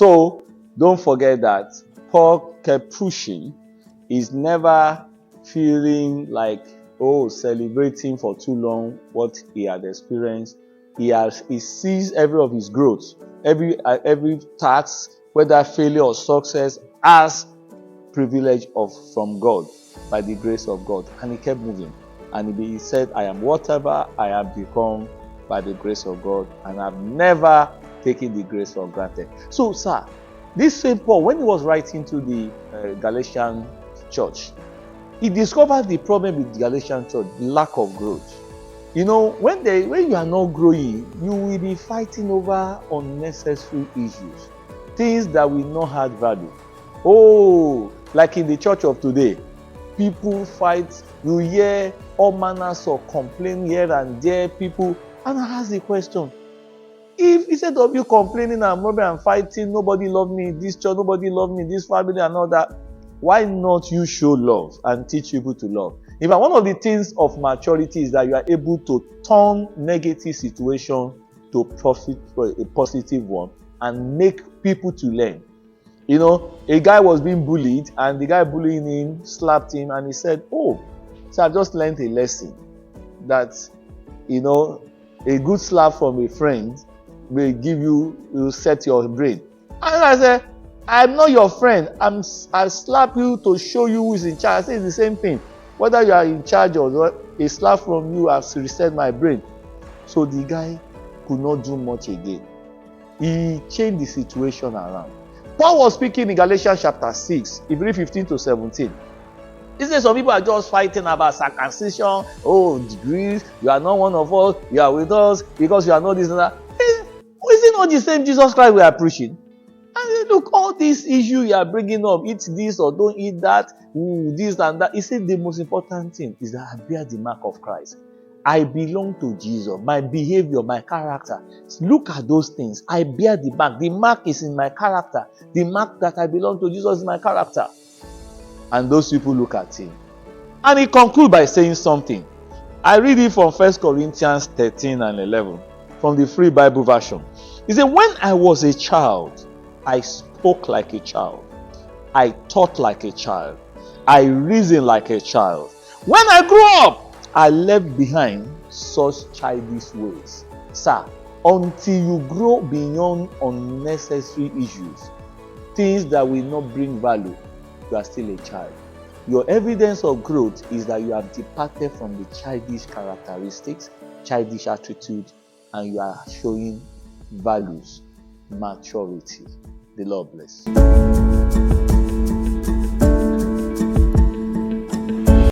So don't forget that Paul kept pushing. He's never feeling like, celebrating for too long what he had experienced. He sees every of his growth, every task, whether failure or success, as privilege from God, by the grace of God. And he kept moving. And he said, I am whatever I have become by the grace of God, and I've never taken the grace for granted. So, sir, this same Paul, when he was writing to the Galatian church, he discovered the problem with the Galatian church, lack of growth. You know, when you are not growing, you will be fighting over unnecessary issues, things that will not have value. Like in the church of today, people fight. You hear all manners of complaint here and there. People, and I ask the question: if instead of you complaining and murmuring and fighting, nobody love me in this church, nobody love me in this family and all that, why not you show love and teach people to love? In fact, one of the things of maturity is that you are able to turn negative situation to profit for a positive one and make people to learn. You know, a guy was being bullied and the guy bullying him slapped him and he said, so I've just learned a lesson that, a good slap from a friend will set your brain. And I said, I'm not your friend. I slap you to show you who is in charge. I say it's the same thing. Whether you are in charge or not, a slap from you has reset my brain. So the guy could not do much again. He changed the situation around. Paul was speaking in Galatians chapter 6, if you read 15 to 17. He says some people are just fighting about circumcision. Degrees, you are not one of us, you are with us because you are not this and that. Is it not the same Jesus Christ we are preaching? And look, all these issues you are bringing up, eat this or don't eat that, this and that. He said the most important thing is that I bear the mark of Christ. I belong to Jesus. My behavior, my character. Look at those things. I bear the mark. The mark is in my character. The mark that I belong to Jesus is my character. And those people look at him. And he concludes by saying something. I read it from 1 Corinthians 13 and 11 from the Free Bible version. He said, when I was a child, I spoke like a child. I thought like a child. I reasoned like a child. When I grew up, I left behind such childish ways. Sir, until you grow beyond unnecessary issues, things that will not bring value, you are still a child. Your evidence of growth is that you have departed from the childish characteristics, childish attitude, and you are showing values, maturity. The Lord bless you.